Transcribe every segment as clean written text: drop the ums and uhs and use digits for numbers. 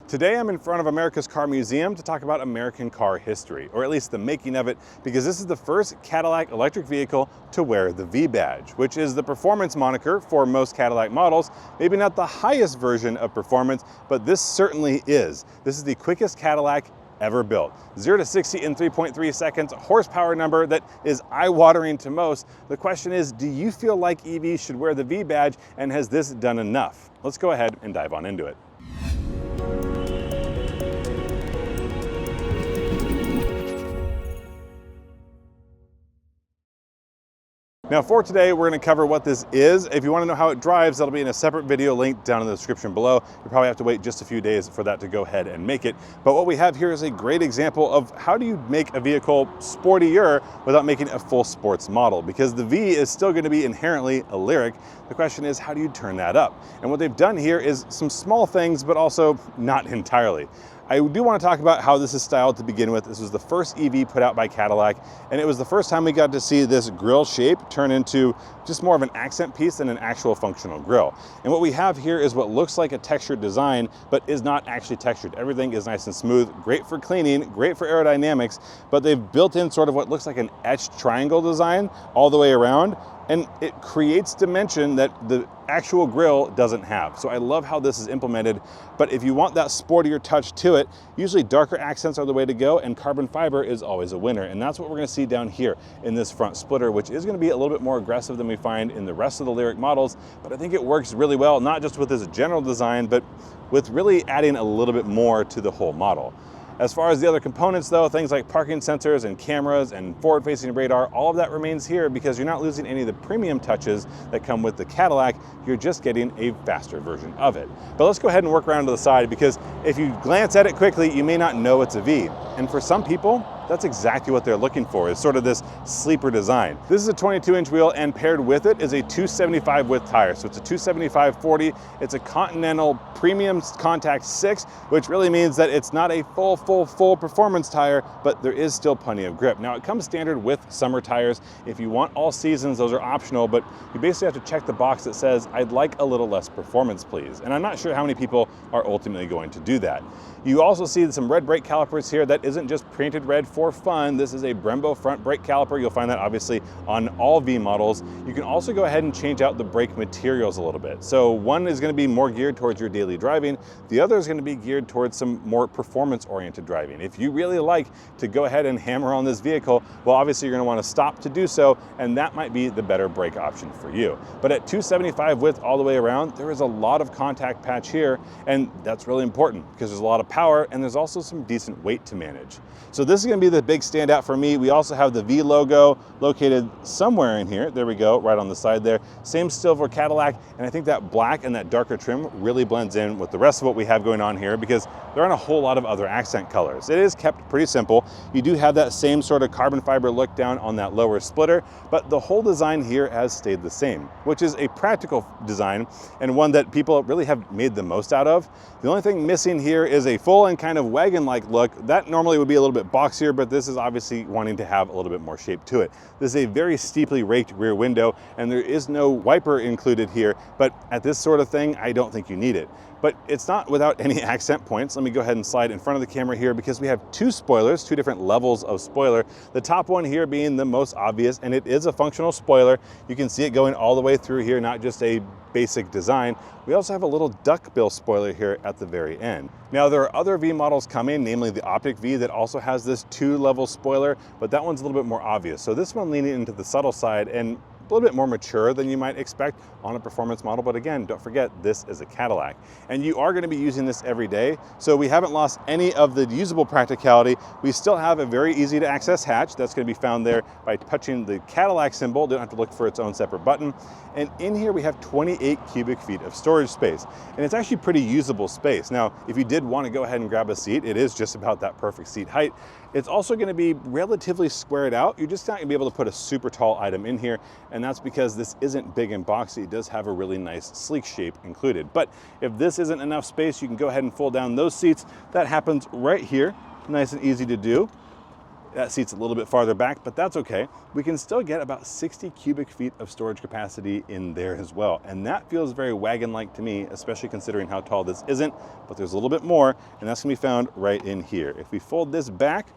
Today I'm in front of America's Car Museum to talk about American car history, or at least the making of it, because this is the first Cadillac electric vehicle to wear the V badge, which is the performance moniker for most Cadillac models. Maybe not the highest version of performance, but this certainly is. This is the quickest Cadillac ever built. 0 to 60 in 3.3 seconds, a horsepower number that is eye-watering to most. The question is, do you feel like EVs should wear the V badge, and has this done enough? Let's go ahead and dive on into it. Now for today, we're going to cover what this is. If you want to know how it drives, that'll be in a separate video linked down in the description below. You probably have to wait just a few days for that to go ahead and make it. But what we have here is a great example of how do you make a vehicle sportier without making a full sports model, because the V is still going to be inherently a Lyriq. The question is, how do you turn that up? And what they've done here is some small things, but also not entirely. I do want to talk about how this is styled to begin with. This was the first EV put out by Cadillac, and it was the first time we got to see this grille shape turn into just more of an accent piece than an actual functional grille. And what we have here is what looks like a textured design, but is not actually textured. Everything is nice and smooth, great for cleaning, great for aerodynamics, but they've built in sort of what looks like an etched triangle design all the way around, and it creates dimension that the actual grille doesn't have. So I love how this is implemented, but if you want that sportier touch to it, usually darker accents are the way to go, and carbon fiber is always a winner. And that's what we're gonna see down here in this front splitter, which is gonna be a little bit more aggressive than we find in the rest of the Lyriq models, but I think it works really well, not just with this general design, but with really adding a little bit more to the whole model. As far as the other components though, things like parking sensors and cameras and forward-facing radar, all of that remains here because you're not losing any of the premium touches that come with the Cadillac, you're just getting a faster version of it. But let's go ahead and work around to the side, because if you glance at it quickly, you may not know it's a V. And for some people, that's exactly what they're looking for, is sort of this sleeper design. This is a 22-inch wheel, and paired with it is a 275 width tire. So it's a 275/40. It's a Continental Premium Contact 6, which really means that it's not a full performance tire, but there is still plenty of grip. Now it comes standard with summer tires. If you want all seasons, those are optional, but you basically have to check the box that says, I'd like a little less performance, please. And I'm not sure how many people are ultimately going to do that. You also see some red brake calipers here. That isn't just painted red for fun. This is a Brembo front brake caliper. You'll find that obviously on all V models. You can also go ahead and change out the brake materials a little bit. So one is going to be more geared towards your daily driving. The other is going to be geared towards some more performance-oriented driving. If you really like to go ahead and hammer on this vehicle, well, obviously you're going to want to stop to do so, and that might be the better brake option for you. But at 275 width all the way around, there is a lot of contact patch here, and that's really important because there's a lot of power and there's also some decent weight to manage. So this is going to be the big standout for me. We also have the V logo located somewhere in here. There we go, right on the side there. Same silver Cadillac, and I think that black and that darker trim really blends in with the rest of what we have going on here, because there aren't a whole lot of other accent colors. It is kept pretty simple. You do have that same sort of carbon fiber look down on that lower splitter, but the whole design here has stayed the same, which is a practical design and one that people really have made the most out of. The only thing missing here is a full and kind of wagon-like look. That normally would be a little bit boxier, but this is obviously wanting to have a little bit more shape to it. This is a very steeply raked rear window, and there is no wiper included here, but at this sort of thing, I don't think you need it. But it's not without any accent points. Let me go ahead and slide in front of the camera here, because we have two spoilers, two different levels of spoiler. The top one here being the most obvious, and it is a functional spoiler. You can see it going all the way through here, not just a basic design. We also have a little duckbill spoiler here at the very end. Now there are other V models coming, namely the Optic V, that also has this 2-level spoiler, but that one's a little bit more obvious. So this one leaning into the subtle side and a little bit more mature than you might expect on a performance model, but again, don't forget, this is a Cadillac. And you are going to be using this every day, so we haven't lost any of the usable practicality. We still have a very easy to access hatch that's going to be found there by touching the Cadillac symbol. Don't have to look for its own separate button. And in here we have 28 cubic feet of storage space, and it's actually pretty usable space. Now, if you did want to go ahead and grab a seat, it is just about that perfect seat height. It's also going to be relatively squared out. You're just not going to be able to put a super tall item in here, and that's because this isn't big and boxy. It does have a really nice sleek shape included. But if this isn't enough space, you can go ahead and fold down those seats. That happens right here, nice and easy to do. That seat's a little bit farther back, but that's okay. We can still get about 60 cubic feet of storage capacity in there as well. And that feels very wagon-like to me, especially considering how tall this isn't, but there's a little bit more, and that's gonna be found right in here. If we fold this back,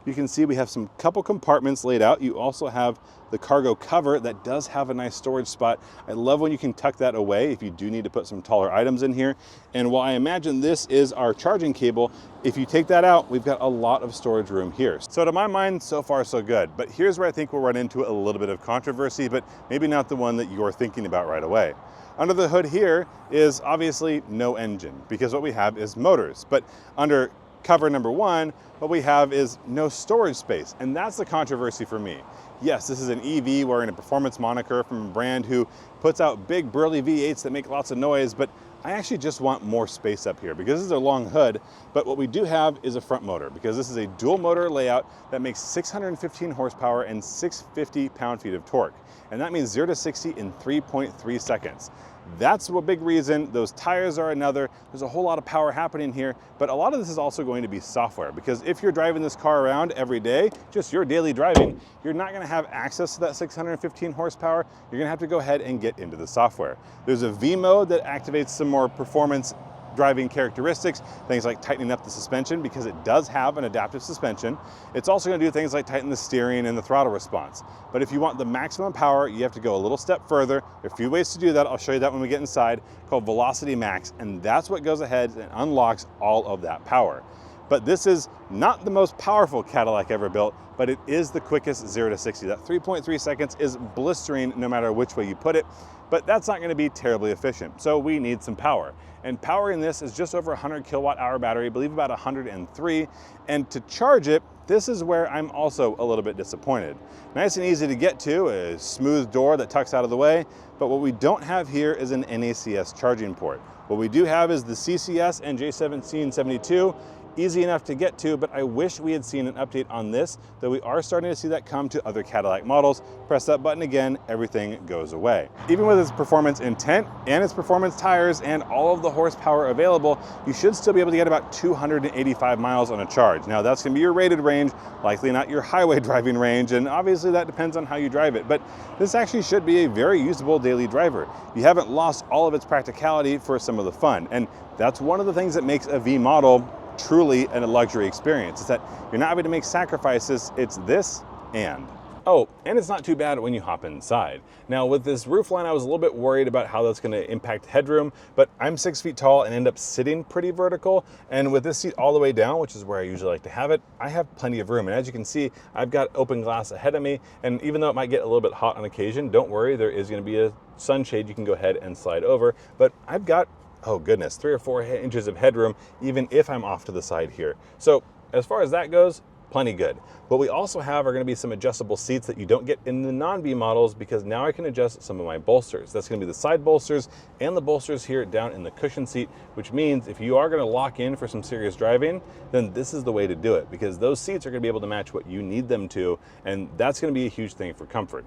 you can see we have some couple compartments laid out. You also have the cargo cover that does have a nice storage spot. I love when you can tuck that away if you do need to put some taller items in here. And while I imagine this is our charging cable, if you take that out, we've got a lot of storage room here. So to my mind, so far so good. But here's where I think we'll run into a little bit of controversy, but maybe not the one that you're thinking about right away. Under the hood here is obviously no engine, because what we have is motors. But under cover number one, what we have is no storage space, and that's the controversy for me. Yes, this is an EV wearing a performance moniker from a brand who puts out big burly V8s that make lots of noise, but I actually just want more space up here because this is a long hood, but what we do have is a front motor because this is a dual motor layout that makes 615 horsepower and 650 pound-feet of torque. And that means 0 to 60 in 3.3 seconds. That's a big reason. Those tires are another. There's a whole lot of power happening here, but a lot of this is also going to be software because if you're driving this car around every day, just your daily driving, you're not gonna have access to that 615 horsepower. You're gonna have to go ahead and get into the software. There's a V mode that activates some more performance driving characteristics, things like tightening up the suspension because it does have an adaptive suspension. It's also going to do things like tighten the steering and the throttle response. But if you want the maximum power, you have to go a little step further. There are a few ways to do that. I'll show you that when we get inside, called Velocity Max, and that's what goes ahead and unlocks all of that power. But this is not the most powerful Cadillac ever built, but it is the quickest 0 to 60. That 3.3 seconds is blistering no matter which way you put it, but that's not going to be terribly efficient. So we need some power. And power in this is just over 100 kilowatt hour battery, I believe about 103. And to charge it, this is where I'm also a little bit disappointed. Nice and easy to get to, a smooth door that tucks out of the way, but what we don't have here is an NACS charging port. What we do have is the CCS and J1772, easy enough to get to, but I wish we had seen an update on this, though we are starting to see that come to other Cadillac models. Press that button again, everything goes away. Even with its performance intent and its performance tires and all of the horsepower available, you should still be able to get about 285 miles on a charge. Now that's gonna be your rated range, likely not your highway driving range, and obviously that depends on how you drive it, but this actually should be a very usable daily driver. You haven't lost all of its practicality for some of the fun, and that's one of the things that makes a V model truly a luxury experience. It's that you're not having to make sacrifices, it's this and. Oh, and it's not too bad when you hop inside. Now with this roofline, I was a little bit worried about how that's gonna impact headroom, but I'm 6 feet tall and end up sitting pretty vertical. And with this seat all the way down, which is where I usually like to have it, I have plenty of room. And as you can see, I've got open glass ahead of me. And even though it might get a little bit hot on occasion, don't worry, there is gonna be a sunshade you can go ahead and slide over. But I've got, oh goodness, 3 or 4 inches of headroom, even if I'm off to the side here. So as far as that goes, plenty good. What we also have are going to be some adjustable seats that you don't get in the non-V models because now I can adjust some of my bolsters. That's going to be the side bolsters and the bolsters here down in the cushion seat, which means if you are going to lock in for some serious driving, then this is the way to do it because those seats are going to be able to match what you need them to, and that's going to be a huge thing for comfort.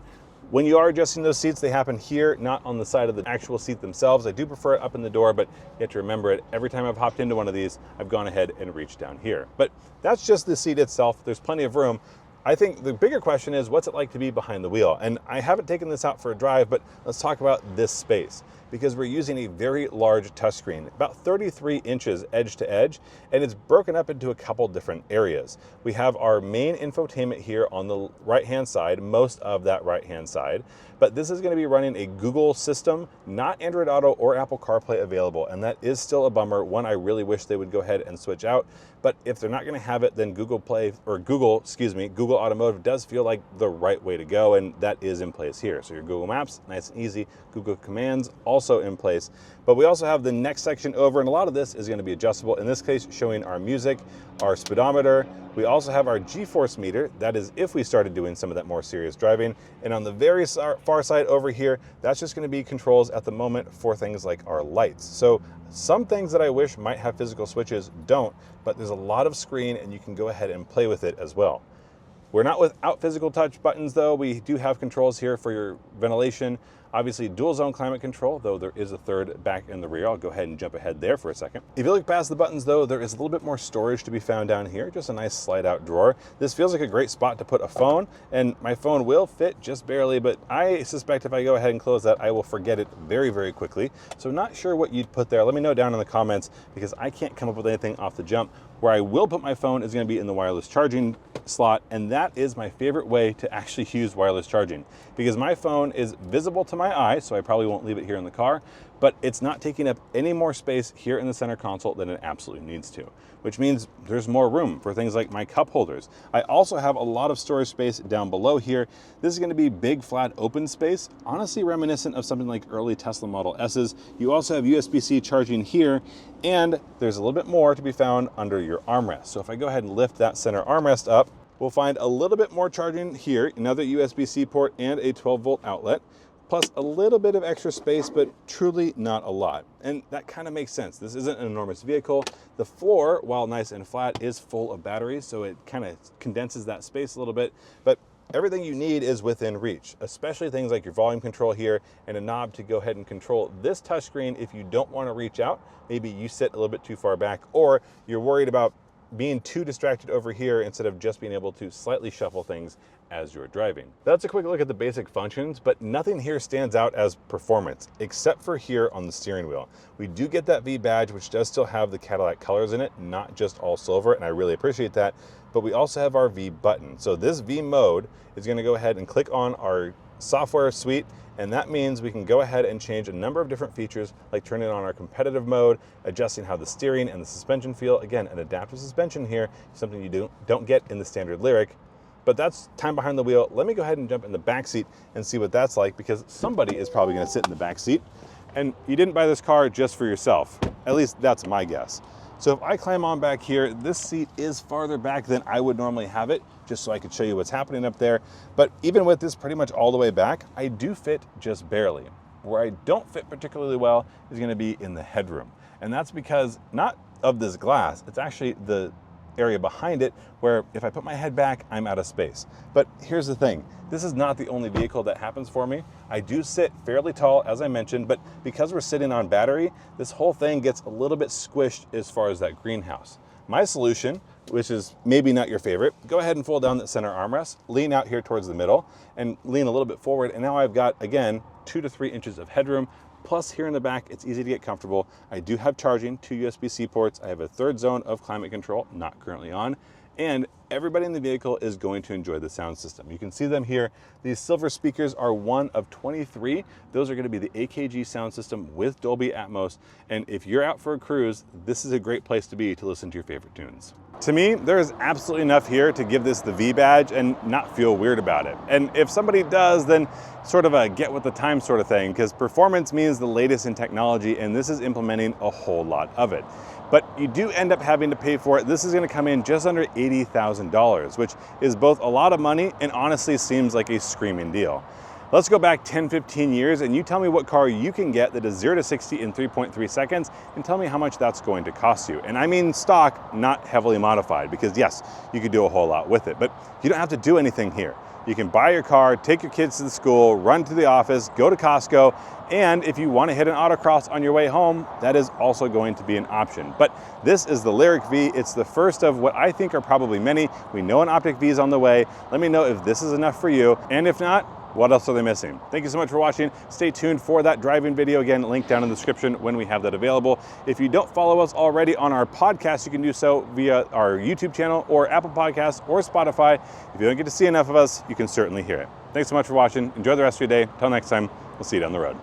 When you are adjusting those seats, they happen here, not on the side of the actual seat themselves. I do prefer it up in the door, but you have to remember it. Every time I've hopped into one of these, I've gone ahead and reached down here. But that's just the seat itself. There's plenty of room. I think the bigger question is, what's it like to be behind the wheel? And I haven't taken this out for a drive, but let's talk about this space because we're using a very large touchscreen, about 33 inches edge to edge, and it's broken up into a couple different areas. We have our main infotainment here on the right-hand side, most of that right-hand side, but this is going to be running a Google system, not Android Auto or Apple CarPlay available, and that is still a bummer. One I really wish they would go ahead and switch out, but if they're not going to have it, then Google Automotive does feel like the right way to go, and that is in place here. So your Google Maps, nice and easy. Google Commands, also in place. But we also have the next section over, and a lot of this is going to be adjustable. In this case, showing our music, our speedometer. We also have our G-force meter. That is if we started doing some of that more serious driving. And on the very far side over here, that's just going to be controls at the moment for things like our lights. So some things that I wish might have physical switches don't, but there's a lot of screen and you can go ahead and play with it as well. We're not without physical touch buttons though. We do have controls here for your ventilation. Obviously dual zone climate control, though there is a third back in the rear. I'll go ahead and jump ahead there for a second. If you look past the buttons though, there is a little bit more storage to be found down here, just a nice slide out drawer. This feels like a great spot to put a phone, and my phone will fit just barely, but I suspect if I go ahead and close that, I will forget it very, very quickly. So not sure what you'd put there. Let me know down in the comments, because I can't come up with anything off the jump. Where I will put my phone is going to be in the wireless charging slot, and that is my favorite way to actually use wireless charging, because my phone is visible to my eye, so I probably won't leave it here in the car, but it's not taking up any more space here in the center console than it absolutely needs to, which means there's more room for things like my cup holders. I also have a lot of storage space down below here. This is going to be big, flat, open space, honestly reminiscent of something like early Tesla Model S's. You also have USB-C charging here, and there's a little bit more to be found under your armrest. So if I go ahead and lift that center armrest up, we'll find a little bit more charging here, another USB-C port and a 12-volt outlet, plus a little bit of extra space, but truly not a lot. And that kind of makes sense. This isn't an enormous vehicle. The floor, while nice and flat, is full of batteries, so it kind of condenses that space a little bit, but everything you need is within reach, especially things like your volume control here and a knob to go ahead and control this touchscreen if you don't want to reach out. Maybe you sit a little bit too far back, or you're worried about being too distracted over here instead of just being able to slightly shuffle things as you're driving. That's a quick look at the basic functions, but nothing here stands out as performance, except for here on the steering wheel. We do get that V badge, which does still have the Cadillac colors in it, not just all silver, and I really appreciate that, but we also have our V button. So this V mode is gonna go ahead and click on our software suite, and that means we can go ahead and change a number of different features, like turning on our competitive mode, adjusting how the steering and the suspension feel. Again, an adaptive suspension here, something you don't get in the standard Lyriq. But that's time behind the wheel. Let me go ahead and jump in the back seat and see what that's like, because somebody is probably gonna sit in the back seat. And you didn't buy this car just for yourself. At least that's my guess. So if I climb on back here, this seat is farther back than I would normally have it, just so I could show you what's happening up there. But even with this pretty much all the way back, I do fit just barely. Where I don't fit particularly well is gonna be in the headroom. And that's because not of this glass, it's actually the area behind it, where if I put my head back, I'm out of space. But here's the thing, this is not the only vehicle that happens for me. I do sit fairly tall, as I mentioned, but because we're sitting on battery, this whole thing gets a little bit squished as far as that greenhouse. My solution, which is maybe not your favorite, go ahead and fold down the center armrest, lean out here towards the middle, and lean a little bit forward, and now I've got, again, 2 to 3 inches of headroom. Plus here in the back, it's easy to get comfortable. I do have charging, 2 USB-C ports. I have a third zone of climate control, not currently on. And everybody in the vehicle is going to enjoy the sound system. You can see them here. These silver speakers are one of 23. Those are gonna be the AKG sound system with Dolby Atmos. And if you're out for a cruise, this is a great place to be to listen to your favorite tunes. To me, there is absolutely enough here to give this the V badge and not feel weird about it. And if somebody does, then sort of a get with the time sort of thing, because performance means the latest in technology, and this is implementing a whole lot of it. But you do end up having to pay for it. This is gonna come in just under $80,000, which is both a lot of money and honestly seems like a screaming deal. Let's go back 10, 15 years and you tell me what car you can get that is 0 to 60 in 3.3 seconds, and tell me how much that's going to cost you. And I mean stock, not heavily modified, because yes, you could do a whole lot with it, but you don't have to do anything here. You can buy your car, take your kids to the school, run to the office, go to Costco, and if you want to hit an autocross on your way home, that is also going to be an option. But this is the Lyriq V. It's the first of what I think are probably many. We know an Optic V is on the way. Let me know if this is enough for you, and if not, what else are they missing? Thank you so much for watching. Stay tuned for that driving video. Again, link down in the description when we have that available. If you don't follow us already on our podcast, you can do so via our YouTube channel or Apple Podcasts or Spotify. If you don't get to see enough of us, you can certainly hear it. Thanks so much for watching. Enjoy the rest of your day. Until next time, we'll see you down the road.